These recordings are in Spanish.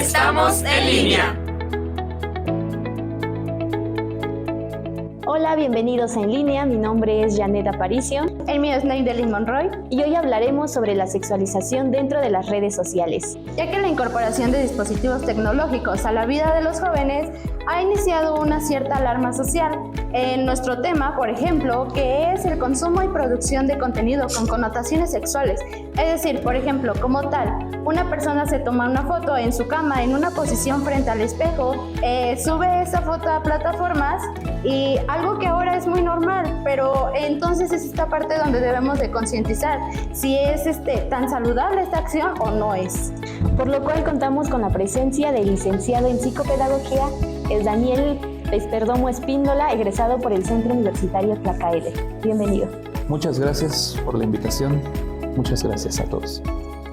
Estamos en línea. Hola, bienvenidos a En Línea. Mi nombre es Janet Aparicio. El mío es Naydelin Monroy. Y hoy hablaremos sobre la sexualización dentro de las redes sociales. Ya que la incorporación de dispositivos tecnológicos a la vida de los jóvenes ha iniciado una cierta alarma social. En nuestro tema, por ejemplo, que es el consumo y producción de contenido con connotaciones sexuales. Es decir, por ejemplo, como tal, una persona se toma una foto en su cama en una posición frente al espejo, sube esa foto a plataformas y algo que ahora es muy normal, pero entonces es esta parte donde debemos de concientizar si es tan saludable esta acción o no es. Por lo cual contamos con la presencia del licenciado en psicopedagogía, es Daniel Perdomo Espíndola, egresado por el Centro Universitario Tlacaele. Bienvenido. Muchas gracias por la invitación. Muchas gracias a todos.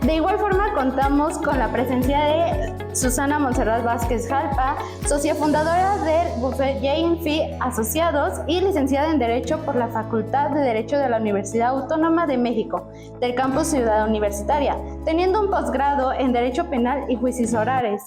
De igual forma contamos con la presencia de Susana Montserrat Vázquez Jalpa, socia fundadora del Buffet J&F Asociados y licenciada en Derecho por la Facultad de Derecho de la Universidad Autónoma de México, del campus Ciudad Universitaria, teniendo un posgrado en Derecho Penal y Juicios Orales.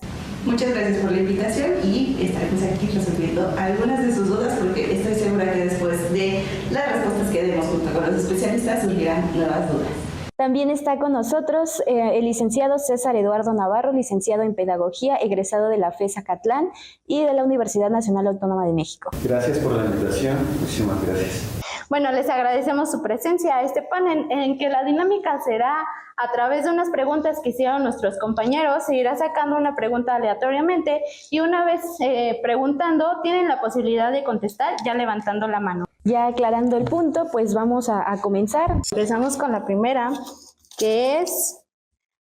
Muchas gracias por la invitación y estaremos aquí resolviendo algunas de sus dudas porque estoy segura que después de las respuestas que demos junto con los especialistas surgirán nuevas dudas. También está con nosotros el licenciado César Eduardo Navarro, licenciado en Pedagogía, egresado de la FES Acatlán y de la Universidad Nacional Autónoma de México. Gracias por la invitación, muchísimas gracias. Bueno, les agradecemos su presencia a este panel en que la dinámica será a través de unas preguntas que hicieron nuestros compañeros. Se irá sacando una pregunta aleatoriamente y una vez preguntando tienen la posibilidad de contestar ya levantando la mano. Ya aclarando el punto, pues vamos a comenzar. Empezamos con la primera, que es: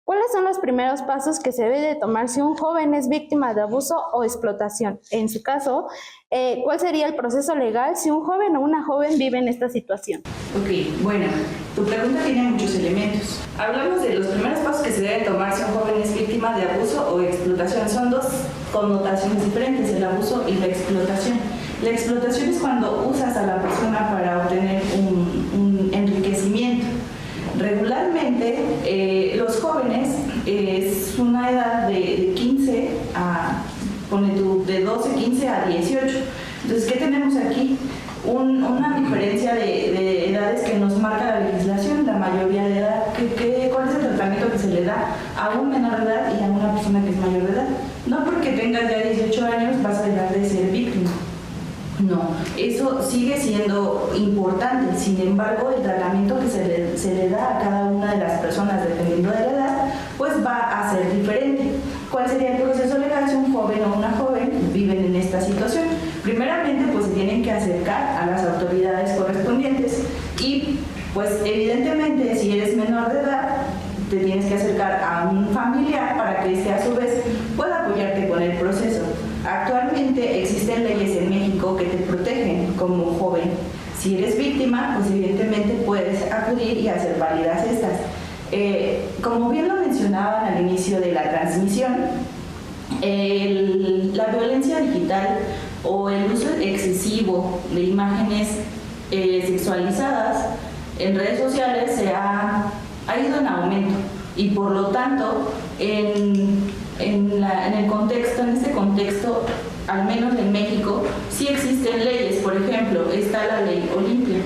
¿cuáles son los primeros pasos que se debe de tomar si un joven es víctima de abuso o explotación? En su caso, ¿cuál sería el proceso legal si un joven o una joven vive en esta situación? Ok, bueno, tu pregunta tiene muchos elementos. Hablamos de los primeros pasos que se deben tomar si un joven es víctima de abuso o explotación. Son dos connotaciones diferentes, el abuso y la explotación. La explotación es cuando usas a la persona para obtener un enriquecimiento. Regularmente, los jóvenes es una edad de 15 a, de 12, 15 a 18. Entonces, ¿qué tenemos aquí? Una diferencia de edades que nos marca la legislación, la mayoría de edad. ¿Cuál es el tratamiento que se le da a un menor de edad y a una persona que es mayor de edad? No porque tengas ya 18 años vas a dejar de ser víctima. No, eso sigue siendo importante. Sin embargo, el tratamiento que se le da a cada una de las personas dependiendo de la edad, pues va a ser diferente. ¿Cuál sería el proceso legal si un joven o una joven viven en esta situación? Primeramente, pues se tienen que acercar a las autoridades correspondientes y, pues evidentemente, si eres menor de edad, te tienes que acercar a un familiar para que éste a su vez pueda apoyarte con el proceso. Actualmente existen leyes en México que te protegen como joven. Si eres víctima, pues evidentemente puedes acudir y hacer válidas estas. Como bien lo mencionaban al inicio de la transmisión, la violencia digital o el uso excesivo de imágenes sexualizadas en redes sociales ha ido en aumento y por lo tanto en este contexto, al menos en México, sí existen leyes. Por ejemplo, está la Ley Olimpia.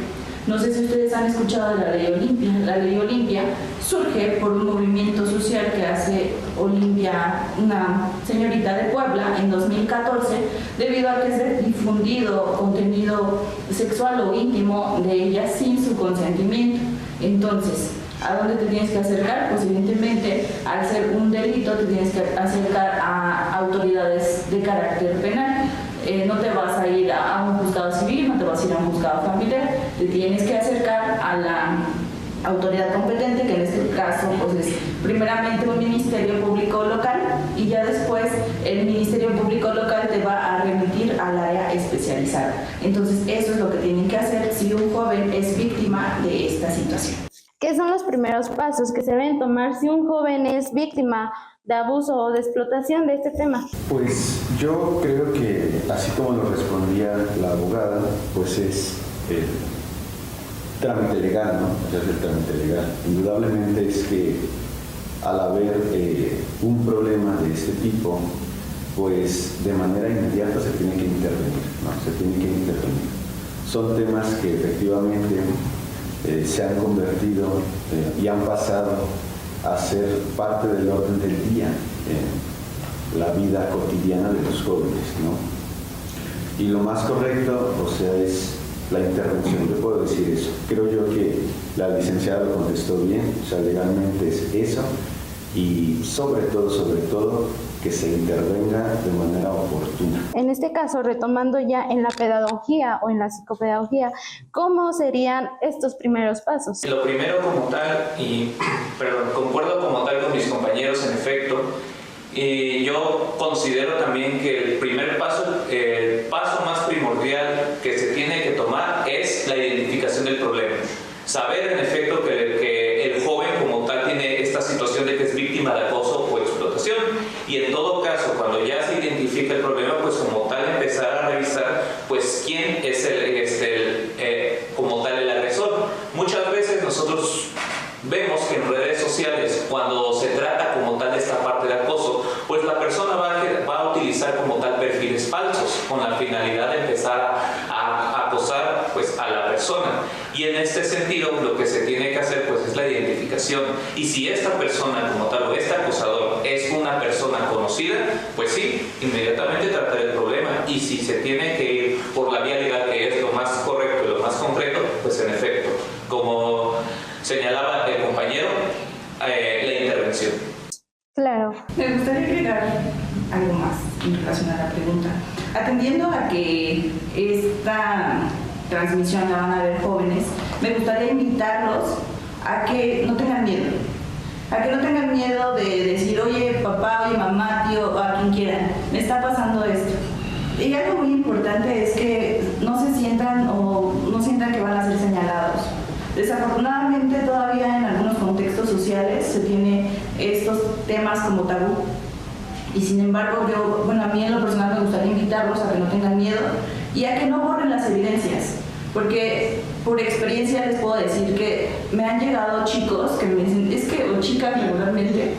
No sé si ustedes han escuchado de la Ley Olimpia. La Ley Olimpia surge por un movimiento social que hace Olimpia, una señorita de Puebla, en 2014, debido a que se ha difundido contenido sexual o íntimo de ella sin su consentimiento. Entonces, ¿a dónde te tienes que acercar? Pues evidentemente, al ser un delito, te tienes que acercar a autoridades de carácter penal. No te vas a ir a un juzgado civil, no te vas a ir a un juzgado familiar, te tienes que acercar a la autoridad competente, que en este caso pues es primeramente un ministerio público local y ya después el ministerio público local te va a remitir al área especializada. Entonces eso es lo que tienen que hacer si un joven es víctima de esta situación. ¿Qué son los primeros pasos que se deben tomar si un joven es víctima de abuso o de explotación de este tema? Pues yo creo que, así como lo respondía la abogada, pues es el trámite legal, ¿no? O sea, es el trámite legal. Indudablemente es que al haber un problema de este tipo, pues de manera inmediata se tiene que intervenir, ¿no? Se tiene que intervenir. Son temas que efectivamente se han convertido y han pasado a ser parte del orden del día en la vida cotidiana de los jóvenes, ¿no? Y lo más correcto, o sea, es la intervención. Yo puedo decir eso. Creo yo que la licenciada lo contestó bien, o sea, legalmente es eso, y sobre todo, que se intervenga de manera oportuna. En este caso, retomando ya en la pedagogía o en la psicopedagogía, ¿cómo serían estos primeros pasos? Lo primero como tal, concuerdo como tal con mis compañeros en efecto, y yo considero también que el paso más primordial que se tiene que tomar es la identificación del problema. Saber en efecto que el joven como tal tiene esta situación de que es víctima de acoso o explotación, y en todo caso cuando ya se identifica el problema, pues como tal empezar a revisar pues quién es como tal el agresor. Muchas veces nosotros vemos que en redes sociales, cuando se trata como tal de esta parte de acoso, pues la persona va a utilizar como tal perfiles falsos con la finalidad de empezar a acosar pues a la persona. Y en este sentido lo que se tiene que hacer pues es la identificación, y si esta persona como tal o este acosador es una persona conocida, pues sí, inmediatamente tratar el problema, y si se tiene que ir por la vía legal, que es lo más correcto y lo más concreto, pues en efecto, como señalaba el compañero, la intervención. Claro. Me gustaría agregar algo más en relación a la pregunta. Atendiendo a que esta transmisión la van a ver jóvenes, me gustaría invitarlos a que no tengan miedo. A que no tengan miedo de decir, oye papá, oye mamá, tío, a quien quieran, me está pasando esto. Y algo muy importante es que no se sientan que van a ser señalados. Desafortunadamente todavía en algunos contextos sociales se tiene estos temas como tabú, y sin embargo a mí en lo personal me gustaría invitarlos a que no tengan miedo y a que no borren las evidencias, porque por experiencia les puedo decir que me han llegado chicos que me dicen, o chicas regularmente,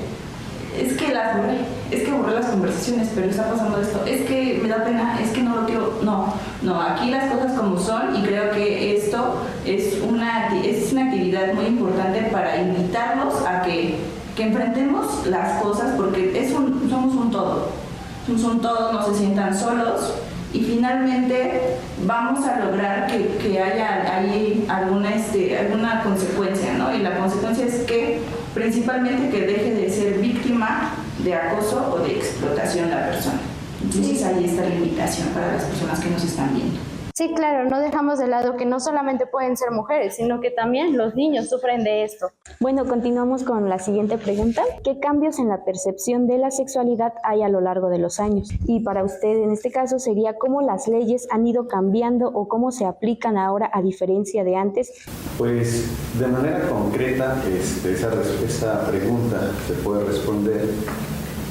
es que borré las conversaciones, pero está pasando esto, es que me da pena, es que no lo quiero. No, aquí las cosas como son, y creo que esto es una actividad muy importante para invitarlos a que enfrentemos las cosas, porque somos un todo, no se sientan solos, y finalmente vamos a lograr que haya ahí alguna consecuencia, ¿no? Y la consecuencia es que principalmente que deje de ser víctima de acoso o de explotación la persona. Entonces ahí está la invitación para las personas que nos están viendo. Sí, claro, no dejamos de lado que no solamente pueden ser mujeres, sino que también los niños sufren de esto. Bueno, continuamos con la siguiente pregunta. ¿Qué cambios en la percepción de la sexualidad hay a lo largo de los años? Y para usted, en este caso, sería cómo las leyes han ido cambiando o cómo se aplican ahora a diferencia de antes. Pues de manera concreta, esa pregunta se puede responder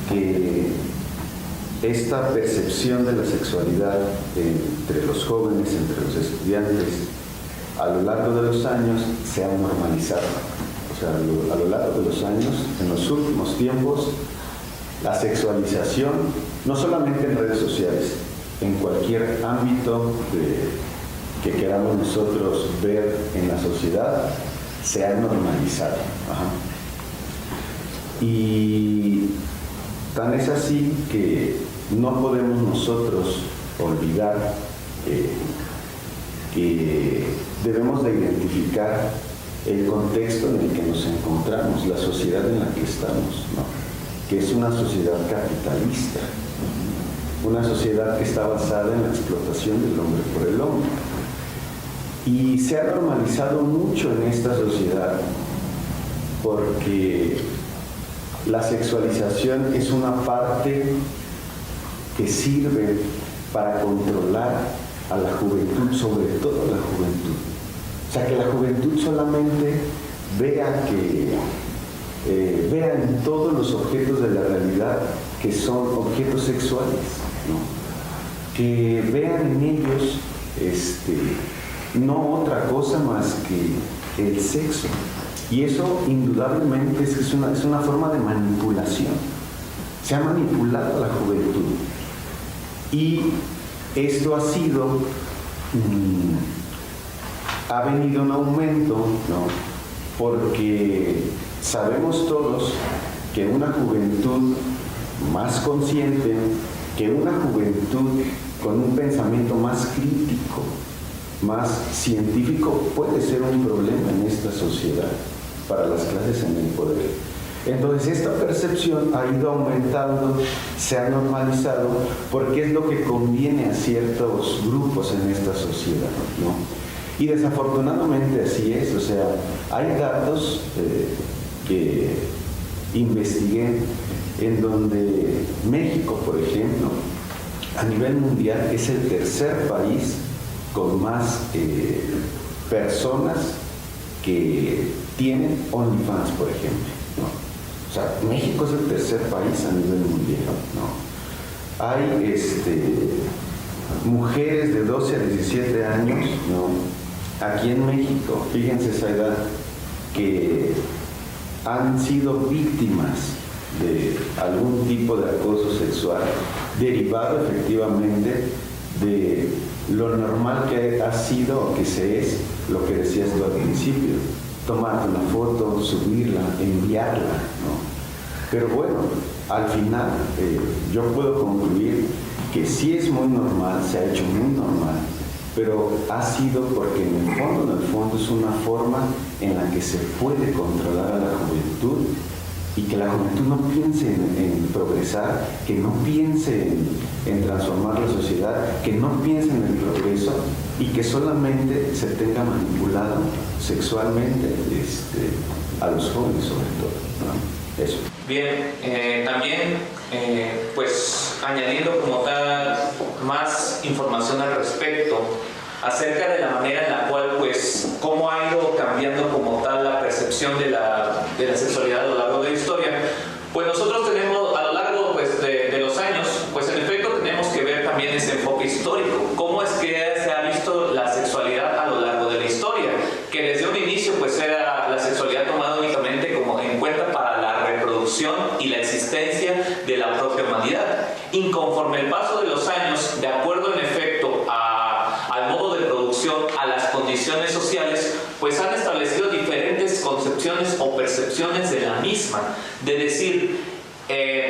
que esta percepción de la sexualidad entre los jóvenes, entre los estudiantes, a lo largo de los años se ha normalizado. O sea, a lo largo de los años, en los últimos tiempos, la sexualización, no solamente en redes sociales, en cualquier ámbito que queramos nosotros ver en la sociedad, se ha normalizado. Y tan es así que no podemos nosotros olvidar que debemos de identificar el contexto en el que nos encontramos, la sociedad en la que estamos, ¿no? Que es una sociedad capitalista, una sociedad que está basada en la explotación del hombre por el hombre. Y se ha normalizado mucho en esta sociedad porque la sexualización es una parte que sirve para controlar a la juventud, sobre todo a la juventud. O sea, que la juventud solamente vea en todos los objetos de la realidad que son objetos sexuales, ¿no? Que vean en ellos no otra cosa más que el sexo. Y eso indudablemente es una forma de manipulación. Se ha manipulado a la juventud. Y esto ha sido, ha venido en aumento, ¿no? Porque sabemos todos que una juventud más consciente, que una juventud con un pensamiento más crítico, más científico, puede ser un problema en esta sociedad para las clases en el poder. Entonces esta percepción ha ido aumentando, se ha normalizado, porque es lo que conviene a ciertos grupos en esta sociedad, ¿no? Y desafortunadamente así es. O sea, hay datos que investigué en donde México, por ejemplo, a nivel mundial es el tercer país con más personas que tienen OnlyFans, por ejemplo, ¿no? O sea, México es el tercer país a nivel mundial, ¿no? Hay mujeres de 12 a 17 años, ¿no? Aquí en México, fíjense esa edad, que han sido víctimas de algún tipo de acoso sexual derivado efectivamente de lo normal que ha sido o que se es, lo que decías tú al principio, tomar una foto, subirla, enviarla, ¿no? Pero bueno, al final yo puedo concluir que sí es muy normal, se ha hecho muy normal, pero ha sido porque en el fondo es una forma en la que se puede controlar a la juventud y que la juventud no piense en progresar, que no piense en transformar la sociedad, que no piense en el progreso y que solamente se tenga manipulado sexualmente a los jóvenes sobre todo, ¿no? Eso. Bien, también pues añadiendo como tal más información al respecto acerca de la manera en la cual pues cómo ha ido cambiando como tal la percepción de la sexualidad a lo largo de la historia, pues nosotros tenemos a lo largo pues de los años, pues en efecto tenemos que ver también ese enfoque histórico, cómo es que se ha visto la sexualidad a lo largo de la historia, que desde un inicio pues era la sexualidad tomada únicamente como en cuenta para la reproducción y la existencia de la propia humanidad. Y conforme el paso de los años, de acuerdo en efecto al modo de producción, a las condiciones sociales, pues han establecido diferentes concepciones o percepciones de la misma. De decir,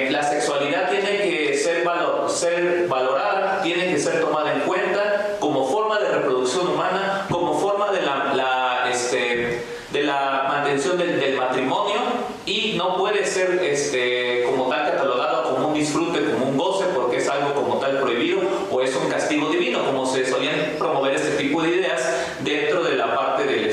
la sexualidad tiene que ser valorada, tiene que ser tomada en cuenta como forma de reproducción humana, como forma de la mantención del matrimonio, y no puede ser como tal catalogado como un disfrute, como un goce, porque es algo como tal prohibido o es un castigo divino, como se solían promover este tipo de ideas dentro de la parte del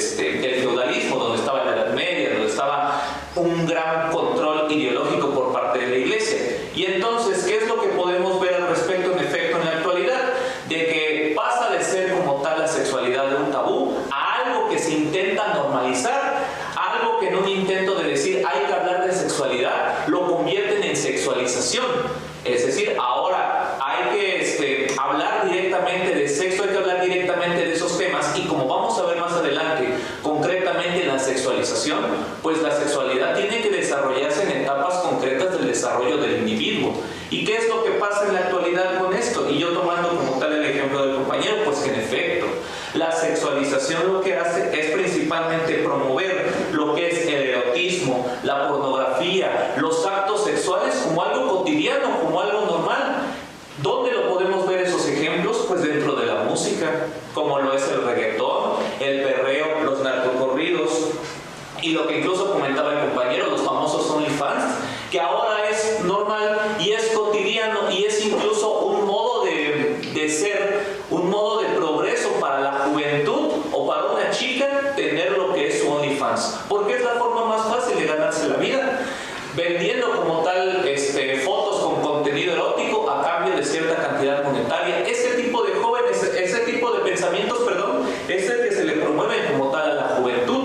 feudalismo, donde estaba la Edad Media, donde estaba un gran control ideológico por parte de la Iglesia. Y entonces, ¿qué es lo que podemos ver al respecto en efecto en la actualidad? De que pasa de ser como tal la sexualidad de un tabú a algo que se intenta normalizar, algo que en un intento de decir hay que hablar de sexualidad lo convierten en sexualización. Es decir, ahora hay que hablar directamente de sexo, hay que hablar directamente de esos temas, y como vamos a ver más adelante, concretamente en la sexualización, pues la sexualidad tiene que desarrollarse en etapas concretas del desarrollo del individuo. ¿Y qué es lo que pasa en la actualidad con esto? Y yo tomando como tal el ejemplo del compañero, pues que en efecto, la sexualización lo que hace es principalmente promover lo que es el erotismo, la pornografía, los actos sexuales como algo cotidiano, como algo normal. ¿Dónde lo podemos ver esos ejemplos? Pues dentro de la música, como lo es el reggaetón, el perreo, los narcocorridos, y lo que incluso comentaba el compañero, los famosos OnlyFans, que ahora es normal y es cotidiano y es incluso un modo de ser, un modo de progreso para la juventud o para una chica tener lo que es su OnlyFans, porque es la forma más fácil de ganarse la vida, vendiendo como tal fotos con contenido erótico a cambio de cierta cantidad monetaria. Ese tipo de jóvenes, ese tipo de pensamientos, es el que se le promueve como tal a la juventud.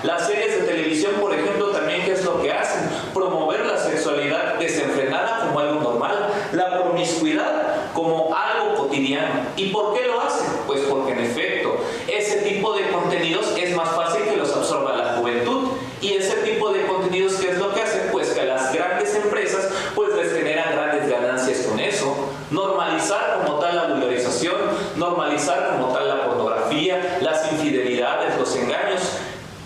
Las series de televisión, por ejemplo, también, ¿qué es lo que hacen? Promover la sexualidad desenfrenada como algo normal, la promiscuidad como algo cotidiano. ¿Y por qué lo hacen? Pues porque en efecto, ese tipo de contenidos es más fácil que los absorba la juventud, y normalizar como tal la vulgarización, normalizar como tal la pornografía, las infidelidades, los engaños.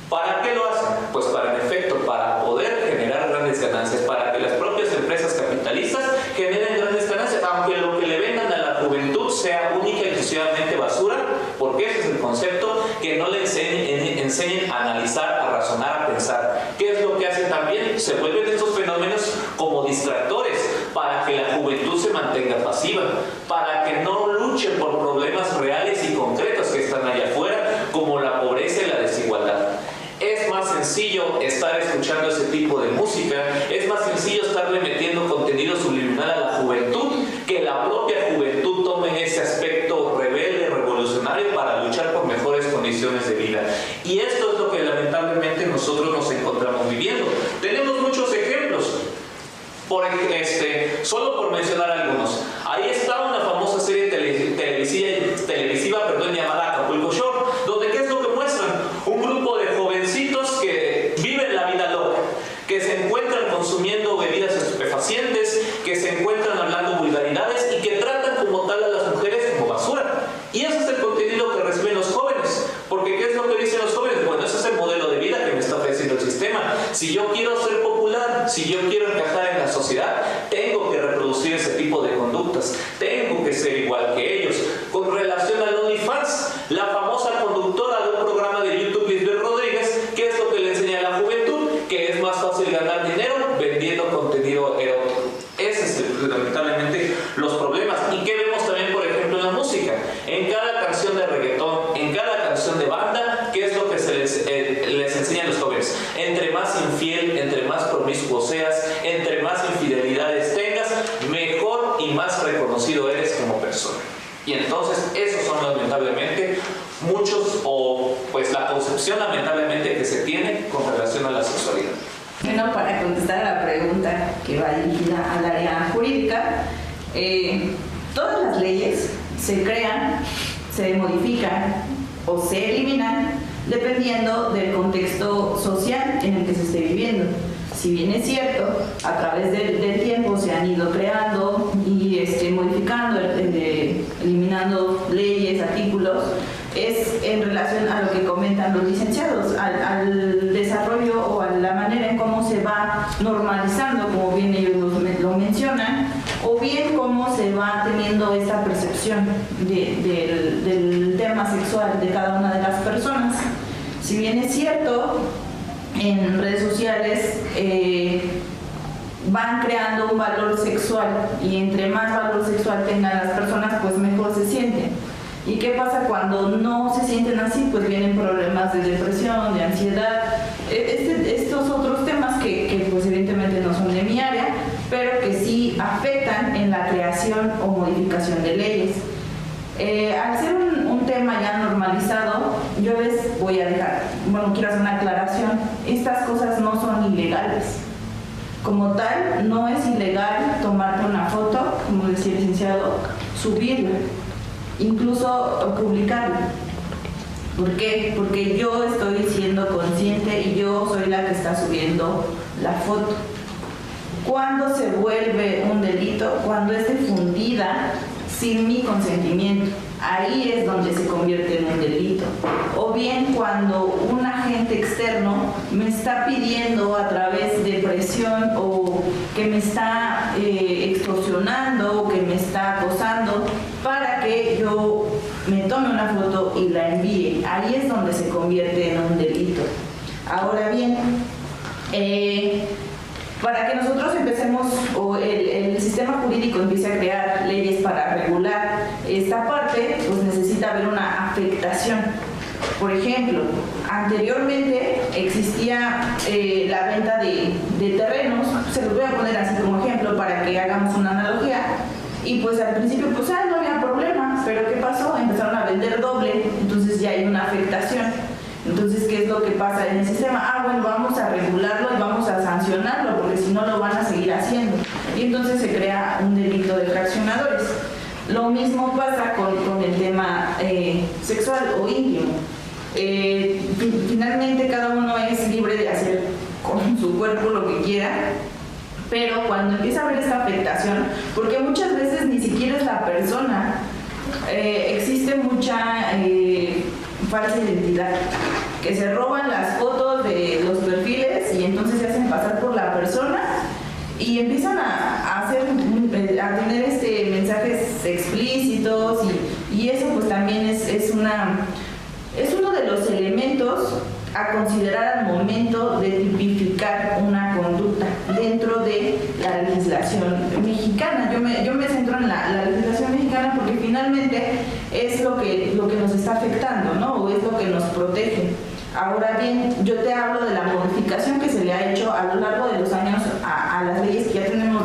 ¿Para qué lo hacen? Pues para, en efecto, para poder generar grandes ganancias, para que las propias empresas capitalistas generen grandes ganancias, aunque lo que le vendan a la juventud sea única y exclusivamente basura, porque ese es el concepto, que no le enseñen a analizar, a razonar, a pensar. ¿Qué es lo que hacen también? Se vuelven estos fenómenos como distractores, para que la juventud se mantenga pasiva, para que no luche por problemas reales y concretos que están allá afuera, como la pobreza y la desigualdad. Es más sencillo estar escuchando ese tipo de música, es más sencillo estarle metiendo contenido subliminal a la juventud, que la propia juventud tome ese aspecto rebelde, revolucionario, para luchar por mejores condiciones de vida. Y esto es lo que lamentablemente nosotros nos encontramos viviendo. Tenemos muchos ejemplos, solo por mencionar algunos. Ahí está una famosa serie televisiva llamada Acapulco Shore, donde ¿qué es lo que muestran? Un grupo de jovencitos que viven la vida loca, que se encuentran consumiendo bebidas estupefacientes, que se encuentran hablando vulgaridades y que tratan como tal a las mujeres como basura. Y ese es el contenido que reciben los jóvenes, porque ¿qué es lo que dicen los jóvenes? Bueno, ese es el modelo de vida que me está ofreciendo el sistema. Si yo quiero ser popular, si yo quiero encajar en la sociedad, tengo que reproducir ese tipo de conductas, tengo que ser igual que ellos. Con relación al OnlyFans, la famosa conductora de un programa de YouTube, Lisbeth Rodríguez, ¿qué es lo que le enseña a la juventud? Que es más fácil ganar dinero vendiendo contenido erótico. Ese es lamentablemente los problemas. ¿Y qué vemos también, por ejemplo, en la música? En cada canción de reggaetón, en cada canción de banda, ¿qué es lo que se les enseña a los jóvenes? Entre más infiel, entre más promiscuo seas, entre más infidelidades tengas, mejor y más reconocido eres como persona. Y entonces esos son lamentablemente muchos, o pues la concepción lamentablemente que se tiene con relación a la sexualidad. Bueno, para contestar a la pregunta que va dirigida al área jurídica, todas las leyes se crean, se modifican o se eliminan dependiendo del contexto social en el que se esté viviendo. Si bien es cierto, a través del tiempo se han ido creando y modificando, eliminando leyes, artículos, es en relación a lo que comentan los licenciados, al desarrollo o a la manera en cómo se va normalizando, como bien ellos lo mencionan, o bien cómo se va teniendo esta percepción del tema sexual de cada una de las personas. Si bien es cierto, en redes sociales van creando un valor sexual, y entre más valor sexual tengan las personas, pues mejor se sienten. ¿Y qué pasa cuando no se sienten así? Pues vienen problemas de depresión, de ansiedad, estos otros temas que pues evidentemente no son de mi área, pero que sí afectan en la creación o modificación de leyes. Al ser un tema ya normalizado, yo les voy a quiero hacer una aclaración. Estas cosas no son ilegales. Como tal, no es ilegal tomarte una foto, como decía el licenciado, subirla, incluso publicarla. ¿Por qué? Porque yo estoy siendo consciente y yo soy la que está subiendo la foto. ¿Cuándo se vuelve un delito? Cuando es difundida sin mi consentimiento. Ahí es donde se convierte en un delito. O bien cuando un agente externo me está pidiendo a través de presión, o que me está extorsionando, o que me está acosando para que yo me tome una foto y la envíe. Ahí es donde se convierte en un delito. Ahora bien, para que nosotros empecemos, o el sistema jurídico empiece a crear leyes para regular esta parte, pues necesita haber una afectación. Por ejemplo, anteriormente existía la venta de terrenos, se los voy a poner así como ejemplo para que hagamos una analogía, y pues al principio pues no había problema, pero ¿qué pasó? Empezaron a vender doble, entonces ya hay una afectación. Entonces, ¿qué es lo que pasa en el sistema? Bueno, vamos a regularlo y vamos a sancionarlo, porque si no lo van a seguir haciendo. Y entonces se crea un delito de fraccionadores. Lo mismo pasa con el tema sexual o íntimo. Finalmente cada uno es libre de hacer con su cuerpo lo que quiera, Pero cuando empieza a haber esta afectación, porque muchas veces ni siquiera es la persona, existe mucha falsa identidad, que se roban las fotos de los perfiles y entonces se hacen pasar por la persona y empiezan a tener mensajes explícitos y eso pues también es uno de los elementos a considerar al momento de tipificar una conducta dentro de la legislación mexicana. Yo me centro en la legislación mexicana porque finalmente es lo que nos está afectando, ¿no? O es lo que nos protege. Ahora bien, yo te hablo de la modificación que se le ha hecho a lo largo de los años a las leyes que ya tenemos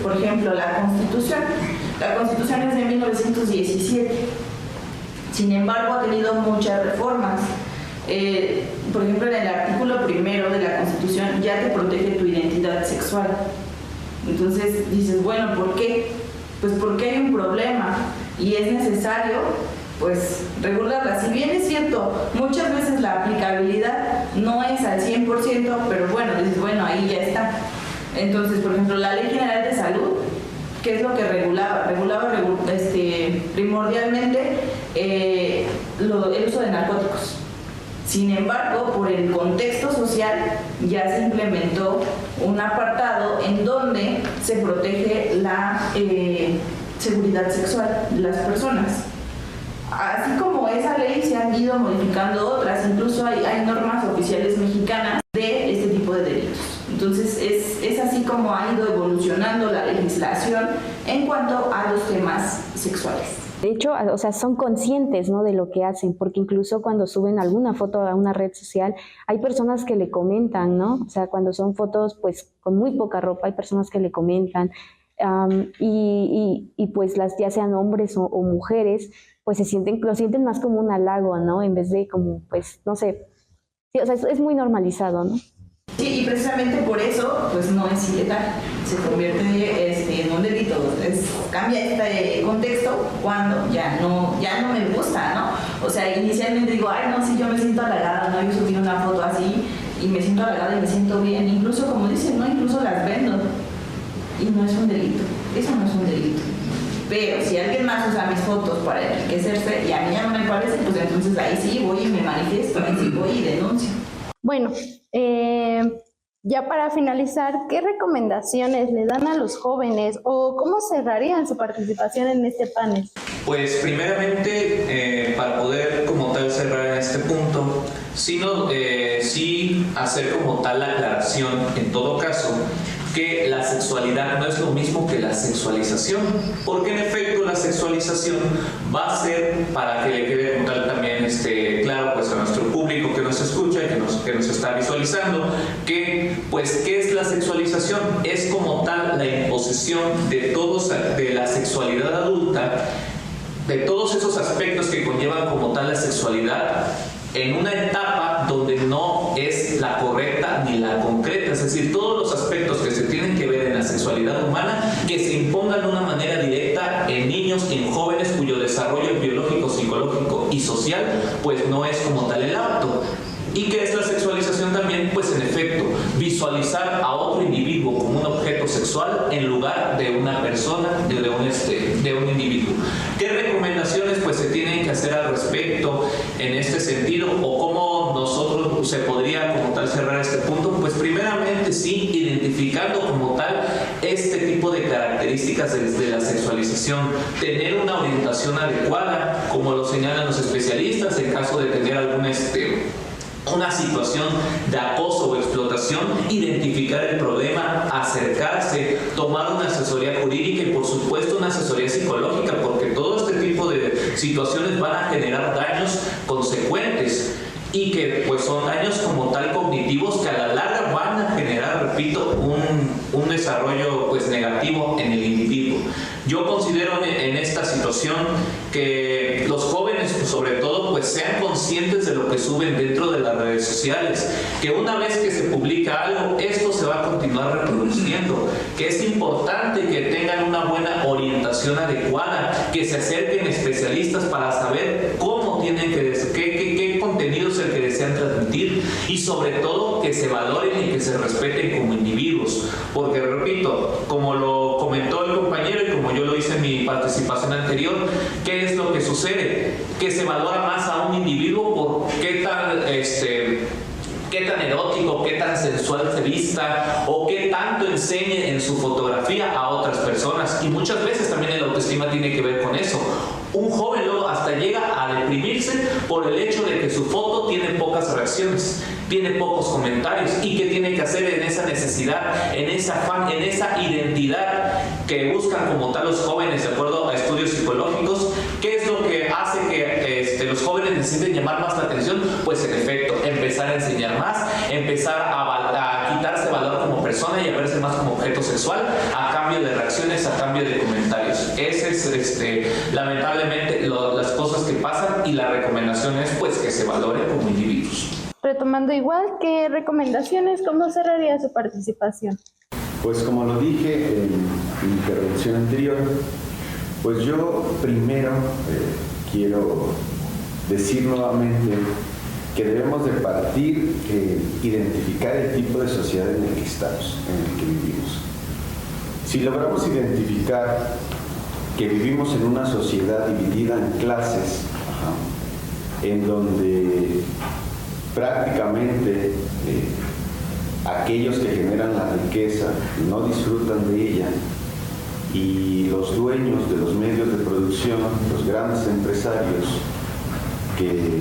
por ejemplo, la Constitución. La Constitución es de 1917. Sin embargo, ha tenido muchas reformas. Por ejemplo, en el artículo 1 de la Constitución ya te protege tu identidad sexual. Entonces dices, bueno, ¿por qué? Pues porque hay un problema y es necesario pues regularla. Si bien es cierto, muchas veces la aplicabilidad no es al 100%, pero bueno, dices, bueno, ahí ya está. Entonces, por ejemplo, la Ley General de Salud, ¿qué es lo que regulaba? Regulaba primordialmente el uso de narcóticos. Sin embargo, por el contexto social ya se implementó un apartado en donde se protege la seguridad sexual de las personas. Así como esa ley se han ido modificando otras, incluso hay normas oficiales mexicanas de este tipo de delitos. Entonces es así como ha ido evolucionando la legislación en cuanto a los temas sexuales. De hecho, o sea, son conscientes, ¿no?, de lo que hacen, porque incluso cuando suben alguna foto a una red social, hay personas que le comentan, ¿no? O sea, cuando son fotos, pues, con muy poca ropa, hay personas que le comentan, y pues ya sean hombres o mujeres, pues lo sienten más como un halago, ¿no? En vez de como, pues, no sé, sí, o sea, es muy normalizado, ¿no? Sí, y precisamente por eso, pues no es ilegal, se convierte en un delito. Cambia este contexto cuando ya no me gusta, ¿no? O sea, inicialmente digo, ay, no, sí, yo me siento halagada, ¿no? Yo subí una foto así y me siento halagada y me siento bien. Incluso, como dicen, ¿no? Incluso las vendo. Y no es un delito, eso no es un delito. Pero si alguien más usa mis fotos para enriquecerse y a mí ya no me parece, pues entonces ahí sí voy y me manifiesto, ahí sí voy y denuncio. Bueno, ya para finalizar, ¿qué recomendaciones le dan a los jóvenes o cómo cerrarían su participación en este panel? Pues primeramente, para poder como tal cerrar en este punto, sí hacer como tal la aclaración en todo caso que la sexualidad no es lo mismo que la sexualización, porque en efecto la sexualización va a ser, para que le quede como tal también claro pues a nuestro público que nos escucha y que nos está visualizando, que pues ¿qué es la sexualización? Es como tal la imposición de la sexualidad adulta, de todos esos aspectos que conllevan como tal la sexualidad, en una etapa donde no es la correcta ni la concreta, es decir, todos los aspectos que se tienen que ver en la sexualidad humana que se impongan de una manera directa en niños y en jóvenes cuyo desarrollo biológico, psicológico y social pues no es como tal el apto. ¿Y qué es la sexualización también? Pues en efecto, visualizar a otro individuo como un objeto sexual en lugar de una persona, de un individuo. ¿Qué recomendaciones pues se tienen que hacer al respecto en este sentido? ¿O cómo nosotros se podría como tal cerrar este punto? Pues primeramente sí, identificando como tal este tipo de características de la sexualización, tener una orientación adecuada, como lo señalan los especialistas, en caso de tener una situación de acoso o explotación, identificar el problema, acercarse, tomar una asesoría jurídica y por supuesto una asesoría psicológica, porque todo este tipo de situaciones van a generar daños consecuentes y que pues son daños como tal cognitivos que a la larga van a generar, repito, un desarrollo pues negativo en el individuo. Yo considero en esta situación que los jóvenes sobre todo pues sean conscientes de lo que suben dentro de las redes sociales, que una vez que se publica algo, esto se va a continuar reproduciendo, que es importante que tengan una buena orientación adecuada, que se acerquen especialistas para saber cómo tienen qué contenido es el que desean transmitir y sobre todo que se valoren y que se respeten como individuos, porque repito, como lo comentó el compañero y como yo lo hice en mi participación anterior, ¿qué es lo que sucede? Que se valora más a un individuo por qué tan erótico, qué tan sensual se vista o qué tanto enseñe en su fotografía a otras personas, y muchas veces también el autoestima tiene que ver con eso. Un joven luego hasta llega a deprimirse por el hecho de que su foto tiene pocas reacciones, tiene pocos comentarios, y qué tiene que hacer en esa necesidad, en ese afán, en esa identidad que buscan como tal los jóvenes, de acuerdo a estudios psicológicos. ¿Qué es lo que hace que los jóvenes necesiten llamar más la atención? Pues en efecto, empezar a enseñar más, empezar a quitarse valor como persona y a verse más como objeto sexual a cambio de reacciones, a cambio de comentarios. Ese es lamentablemente las cosas que pasan, y la recomendación es pues que se valoren como individuos. Retomando igual, ¿qué recomendaciones, cómo cerraría su participación? Pues como lo dije en mi intervención anterior, pues yo primero quiero decir nuevamente que debemos de partir, identificar el tipo de sociedad en el que estamos, en el que vivimos. Si logramos identificar que vivimos en una sociedad dividida en clases, en donde prácticamente aquellos que generan la riqueza no disfrutan de ella, y los dueños de los medios de producción, los grandes empresarios, que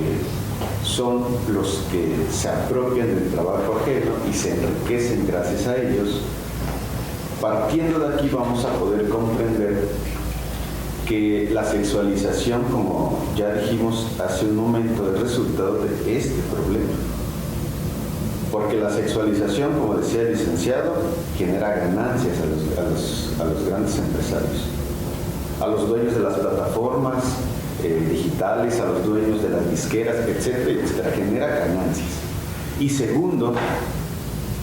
son los que se apropian del trabajo ajeno y se enriquecen gracias a ellos, partiendo de aquí vamos a poder comprender que la sexualización, como ya dijimos hace un momento, es resultado de este problema. Porque la sexualización, como decía el licenciado, genera ganancias a los grandes empresarios, a los dueños de las plataformas digitales, a los dueños de las disqueras, etcétera, etcétera, genera ganancias. Y segundo,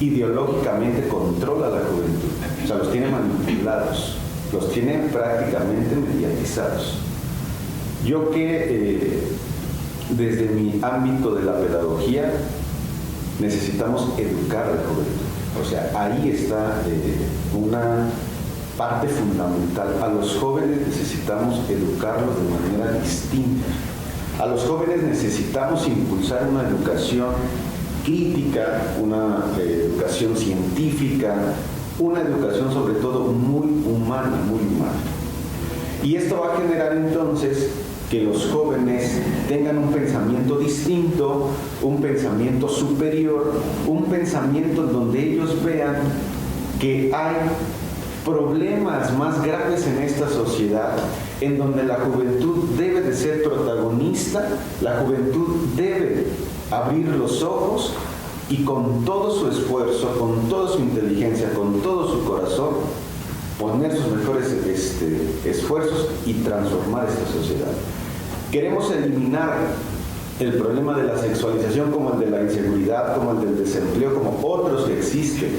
ideológicamente controla a la juventud, o sea, los tiene manipulados, los tiene prácticamente mediatizados. Yo que desde mi ámbito de la pedagogía necesitamos educar a la juventud, o sea, ahí está una parte fundamental. A los jóvenes necesitamos educarlos de manera distinta. A los jóvenes necesitamos impulsar una educación crítica, una educación científica, una educación sobre todo muy humana, muy humana. Y esto va a generar entonces que los jóvenes tengan un pensamiento distinto, un pensamiento superior, un pensamiento en donde ellos vean que hay problemas más graves en esta sociedad, en donde la juventud debe de ser protagonista, la juventud debe abrir los ojos y con todo su esfuerzo, con toda su inteligencia, con todo su corazón, poner sus mejores esfuerzos y transformar esta sociedad. Queremos eliminar el problema de la sexualización, como el de la inseguridad, como el del desempleo, como otros que existen,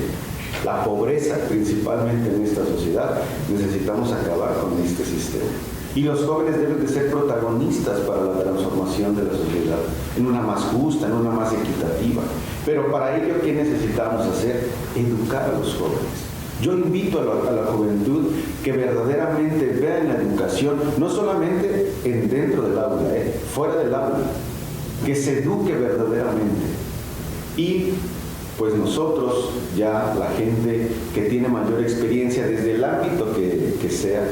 la pobreza principalmente en esta sociedad. Necesitamos acabar con este sistema. Y los jóvenes deben de ser protagonistas para la transformación de la sociedad, en una más justa, en una más equitativa. Pero para ello, ¿qué necesitamos hacer? Educar a los jóvenes. Yo invito a la juventud que verdaderamente vea en la educación, no solamente dentro del aula, fuera del aula, que se eduque verdaderamente. Y pues nosotros, ya la gente que tiene mayor experiencia desde el ámbito que sea,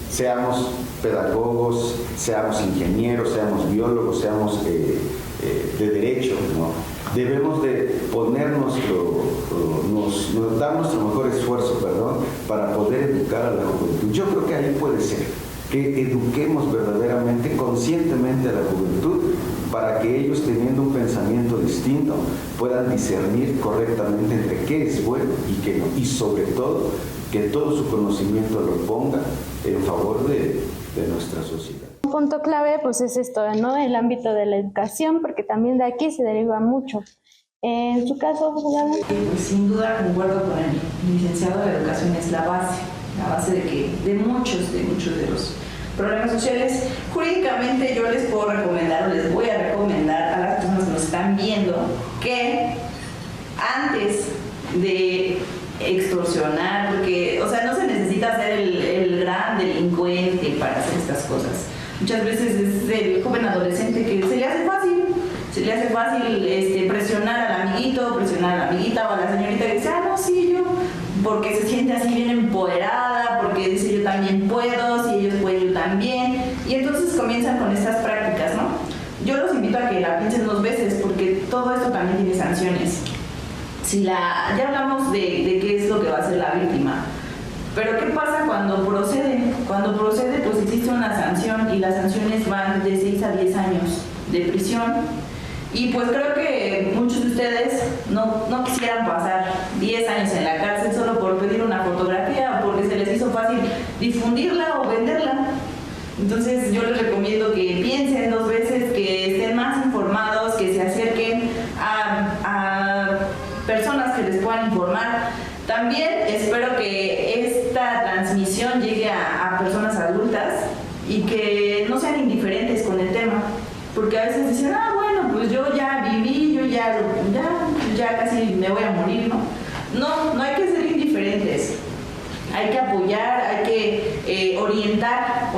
seamos pedagogos, seamos ingenieros, seamos biólogos, seamos de derecho, ¿no? Debemos de ponernos, dar nuestro mejor esfuerzo, para poder educar a la juventud. Yo creo que ahí puede ser, que eduquemos verdaderamente, conscientemente a la juventud, para que ellos, teniendo un pensamiento distinto, puedan discernir correctamente entre qué es bueno y qué no. Y sobre todo, que todo su conocimiento lo ponga en favor de nuestra sociedad. Un punto clave pues es esto, ¿no? El ámbito de la educación, porque también de aquí se deriva mucho. En su caso, abogada. Pues sin duda concuerdo con el licenciado. La educación es la base de muchos de problemas sociales. Jurídicamente yo les puedo recomendar o les voy a recomendar a las personas que nos están viendo que antes de extorsionar, porque, o sea, no se necesita ser el gran delincuente para hacer estas cosas. Muchas veces es el joven adolescente que se le hace fácil presionar al amiguito, presionar a la amiguita o a la señorita que dice, no, sí, yo, porque se siente así bien empoderada, porque dice yo también puedo, si ellos pueden yo también, y entonces comienzan con estas prácticas, ¿no? Yo los invito a que la piensen 2 veces, porque todo esto también tiene sanciones. Ya hablamos de qué es lo que va a hacer la víctima, pero ¿qué pasa cuando procede? Cuando procede, pues existe una sanción, y las sanciones van de 6 a 10 años de prisión. Y pues creo que muchos de ustedes no quisieran pasar 10 años en la cárcel solo por pedir una fotografía o porque se les hizo fácil difundirla o venderla. Entonces yo les recomiendo que piensen 2 veces, que estén más informados, que se acerquen a personas que les puedan informar. También espero que esta transmisión llegue a personas adultas y que no sean indiferentes con el tema, porque a veces dicen, bueno, pues yo ya viví, yo ya casi me voy a morir, ¿no? No hay que ser indiferentes, hay que apoyar, hay que orientar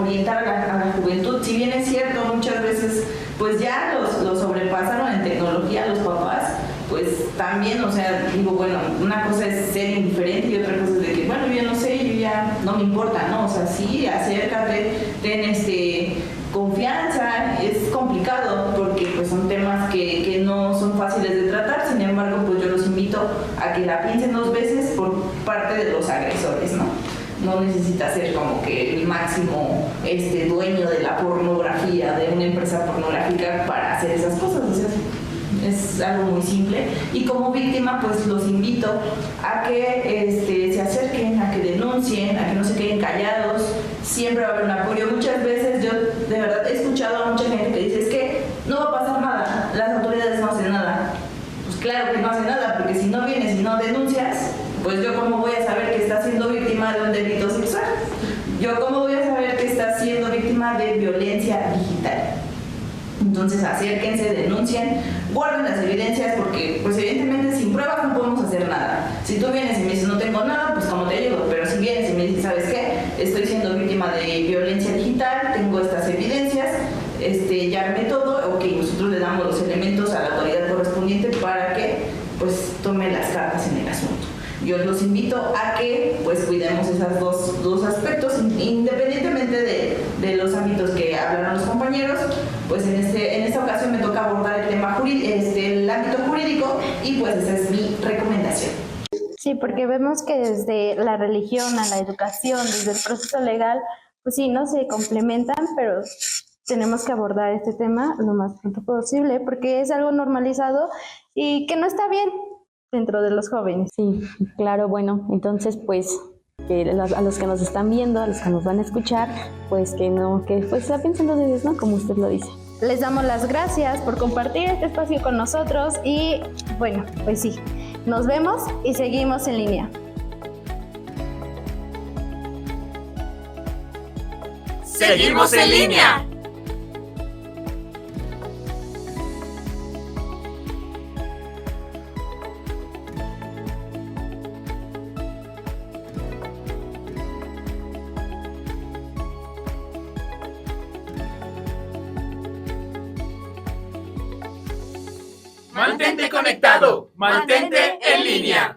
a la juventud. Si bien es cierto, muchas veces pues ya los sobrepasaron en tecnología los papás, pues también, o sea, digo, bueno, una cosa es ser indiferente y otra cosa es de que, bueno, yo no sé, yo ya no me importa, ¿no? O sea, sí, acércate, ten confianza. Es complicado porque pues son temas que no son fáciles de tratar. Sin embargo, pues yo los invito a que la piensen 2 veces por parte de los agresores, ¿no? No necesita ser como que el máximo dueño de la pornografía, de una empresa pornográfica para hacer esas cosas. O sea, es algo muy simple. Y como víctima, pues los invito a que se acerquen, a que denuncien, a que no se queden callados. Siempre va a haber un apoyo. Muchas veces yo de verdad he escuchado a mucha gente que dice, es que no va a pasar nada, las autoridades no hacen nada. Pues claro que no hacen nada, porque si no vienes y no denuncias, pues yo cómo voy a saber que estás siendo víctima de un delito sexual. Yo cómo voy a saber que estás siendo víctima de violencia digital. Entonces acérquense, denuncien, guarden las evidencias, porque pues evidentemente sin pruebas no podemos hacer nada. Si tú vienes y me dices no tengo nada, pues como te ayudo, pero si vienes y me dices, ¿sabes qué? Estoy siendo víctima de violencia digital, tengo estas evidencias, ya armé todo, ok, nosotros le damos los elementos a la autoridad correspondiente para que pues tome las cartas en el asunto. Yo los invito a que pues cuidemos esos dos aspectos, independientemente de los ámbitos que hablaron los compañeros. Pues en esta ocasión me toca abordar el tema el ámbito jurídico, y pues esa es mi recomendación. Sí, porque vemos que desde la religión a la educación, desde el proceso legal, pues sí, no se complementan, pero tenemos que abordar este tema lo más pronto posible, porque es algo normalizado y que no está bien dentro de los jóvenes. Sí, claro, bueno, entonces pues que a los que nos están viendo, a los que nos van a escuchar, pues que pues la piensen 2 veces, ¿no? Como usted lo dice. Les damos las gracias por compartir este espacio con nosotros y bueno, pues sí, nos vemos y seguimos en línea. ¡Seguimos en línea! Mantente conectado, mantente en línea.